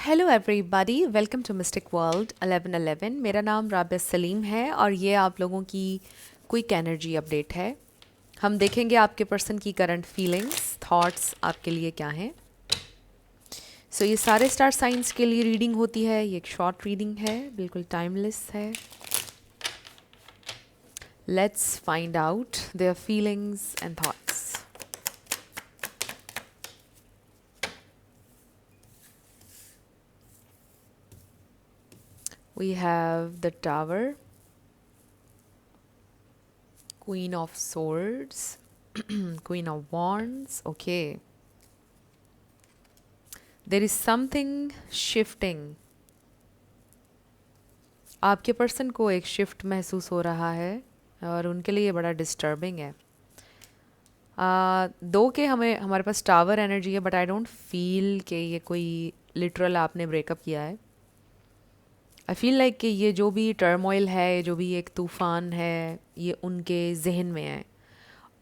Hello everybody, welcome to mystic world 1111। मेरा नाम राबिया सलीम है और ये आप लोगों की क्विक एनर्जी अपडेट है। हम देखेंगे आपके पर्सन की करंट फीलिंग्स, थॉट्स आपके लिए क्या हैं। ये सारे स्टार साइंस के लिए रीडिंग होती है। ये एक शॉर्ट रीडिंग है, बिल्कुल टाइमलेस है। Let's find out their feelings and thoughts. We have the Tower, Queen of Swords, Queen of Wands. Okay. There is something shifting. आपके पर्सन को एक शिफ्ट महसूस हो रहा है और उनके लिए ये बड़ा डिस्टर्बिंग है। दो के हमारे पास टावर एनर्जी है, बट आई डोंट फील कि ये कोई लिटरल आपने ब्रेकअप किया है। आई फील लाइक कि ये जो भी टर्मोइल है, जो भी एक तूफ़ान है, ये उनके जहन में है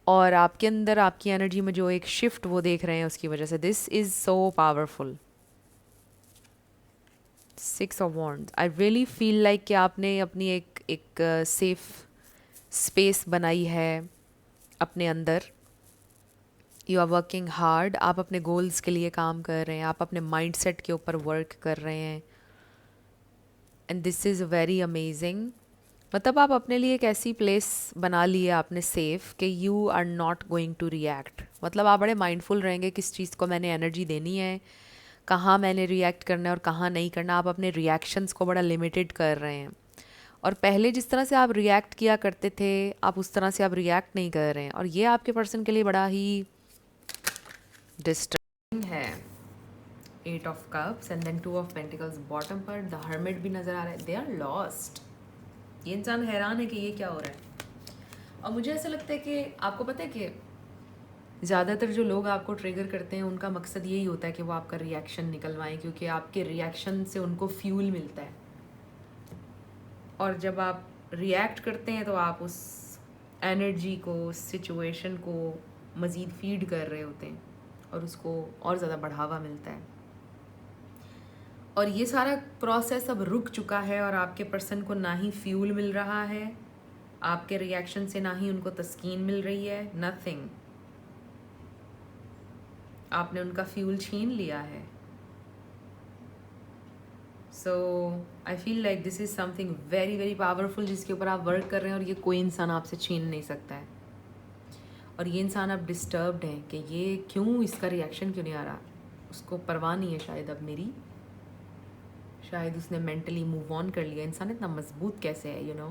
और आपके अंदर, आपकी एनर्जी में जो एक शिफ्ट वो देख रहे हैं उसकी वजह से। This is so powerful. 6 of Wands, I really feel like कि आपने अपनी एक सेफ स्पेस बनाई है अपने अंदर। यू आर वर्किंग हार्ड, आप अपने गोल्स के लिए काम कर रहे हैं, आप अपने माइंडसेट के ऊपर वर्क कर रहे हैं and this is very amazing. मतलब आप अपने लिए एक ऐसी प्लेस बना ली है आपने सेफ कि you are not going to react. मतलब आप बड़े माइंडफुल रहेंगे किस चीज़ को मैंने एनर्जी देनी है, कहाँ मैंने रिएक्ट करना है और कहाँ नहीं करना। आप अपने रिएक्शंस को बड़ा लिमिटेड कर रहे हैं और पहले जिस तरह से आप रिएक्ट किया करते थे, आप उस तरह से आप रिएक्ट नहीं कर रहे हैं और ये आपके पर्सन के लिए बड़ा ही डिस्टर्बिंग है। 8 of Cups and then 2 of Pentacles bottom पर। द हर्मिट भी नज़र आ रहा है। They are lost. ये इंसान हैरान है कि ये क्या हो रहा है। और मुझे ऐसा लगता है कि आपको पता है कि ज़्यादातर जो लोग आपको ट्रिगर करते हैं उनका मकसद यही होता है कि वो आपका रिएक्शन निकलवाएं, क्योंकि आपके रिएक्शन से उनको फ्यूल मिलता है और जब आप रिएक्ट करते हैं तो आप उस एनर्जी को, उस सिचुएशन को मज़ीद फीड कर रहे होते हैं और उसको और ज़्यादा बढ़ावा मिलता है। और ये सारा प्रोसेस अब रुक चुका है और आपके पर्सन को ना ही फ्यूल मिल रहा है आपके रिएक्शन से, ना ही उनको तस्कीन मिल रही है। नथिंग। आपने उनका फ्यूल छीन लिया है। So I feel like this is something very very powerful जिसके ऊपर आप वर्क कर रहे हैं और ये कोई इंसान आपसे छीन नहीं सकता है। और ये इंसान अब डिस्टर्ब्ड है कि ये क्यों, इसका रिएक्शन क्यों नहीं आ रहा। उसको परवाह नहीं है शायद अब मेरी, शायद उसने मेंटली मूव ऑन कर लिया। इंसान इतना मजबूत कैसे है, you know.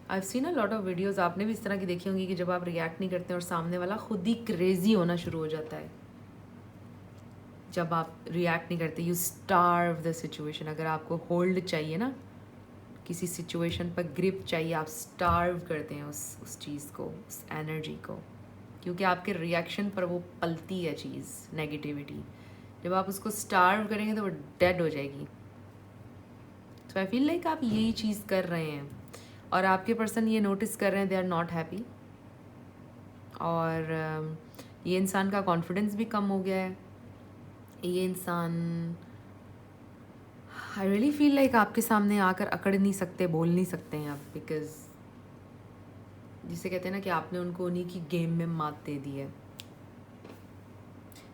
I have seen a lot of videos, आपने भी इस तरह की देखी होंगी कि जब आप रिएक्ट नहीं करते और सामने वाला खुद ही क्रेजी होना शुरू हो जाता है। जब आप रिएक्ट नहीं करते, यू स्टार्व द सिचुएशन। अगर आपको होल्ड चाहिए ना, किसी सिचुएशन पर ग्रिप चाहिए, आप स्टार्व करते हैं उस चीज़ को, उस एनर्जी को, क्योंकि आपके रिएक्शन पर वो पलती है चीज़, नेगेटिविटी। जब आप उसको स्टार्व करेंगे तो वो डेड हो जाएगी। सो आई फील लाइक आप यही चीज़ कर रहे हैं और आपके पर्सन ये नोटिस कर रहे हैं, दे आर नॉट हैप्पी। और ये इंसान का कॉन्फिडेंस भी कम हो गया है। ये इंसान, आई रियली फील लाइक आपके सामने आकर अकड़ नहीं सकते, बोल नहीं सकते हैं आप, बिकॉज जिसे कहते हैं ना कि आपने उनको उन्हीं की गेम में मात दे दी है।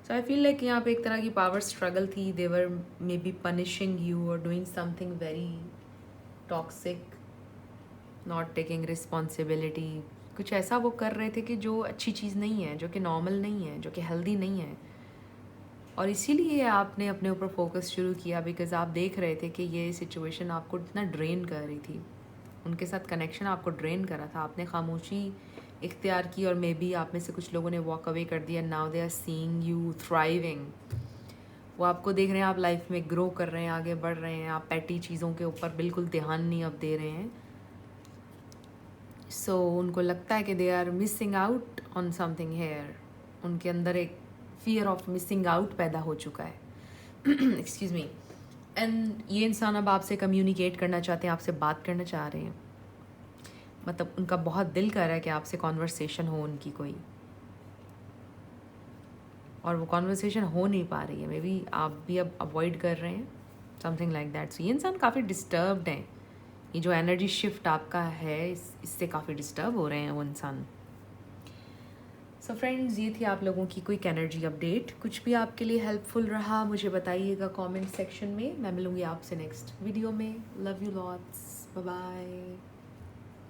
सो आई फील लाइक यहाँ पे एक तरह की पावर स्ट्रगल थी। दे वर मे बी पनिशिंग यू और doing something very toxic, not taking responsibility. कुछ ऐसा वो कर रहे थे कि जो अच्छी चीज़ नहीं है, जो कि नॉर्मल नहीं है, जो कि हेल्दी नहीं है। और इसीलिए आपने अपने ऊपर फोकस शुरू किया, बिकॉज आप देख रहे थे कि ये सिचुएशन आपको इतना ड्रेन कर रही थी। उनके साथ कनेक्शन आपको ड्रेन कर रहा था। आपने खामोशी इख्तियार की और मे बी आप में से कुछ लोगों ने वॉक अवे कर दिया। Now they are seeing you thriving. वो आपको देख रहे हैं, आप लाइफ में ग्रो कर रहे हैं, आगे बढ़ रहे हैं। आप पैटी चीज़ों के ऊपर बिल्कुल ध्यान नहीं अब दे रहे हैं। सो उनको लगता है कि they are missing out on something here. उनके अंदर एक फियर ऑफ मिसिंग आउट पैदा हो चुका है। Excuse me. एंड ये इंसान अब आपसे कम्युनिकेट करना चाहते हैं, आपसे बात करना चाह रहे हैं। मतलब उनका बहुत दिल कर रहा है कि आपसे कॉन्वर्सेशन हो उनकी कोई। और वो कॉन्वर्सेशन हो नहीं पा रही है, मे बी आप भी अब अवॉइड कर रहे हैं, समथिंग लाइक दैट। सो ये इंसान काफ़ी डिस्टर्ब्ड हैं, ये जो एनर्जी शिफ्ट आपका है इससे काफ़ी डिस्टर्ब हो रहे हैं वो इंसान। सो फ्रेंड्स, ये थी आप लोगों की क्विक एनर्जी अपडेट। कुछ भी आपके लिए हेल्पफुल रहा मुझे बताइएगा कमेंट सेक्शन में। मैं मिलूँगी आपसे नेक्स्ट वीडियो में। Love you lots, bye bye.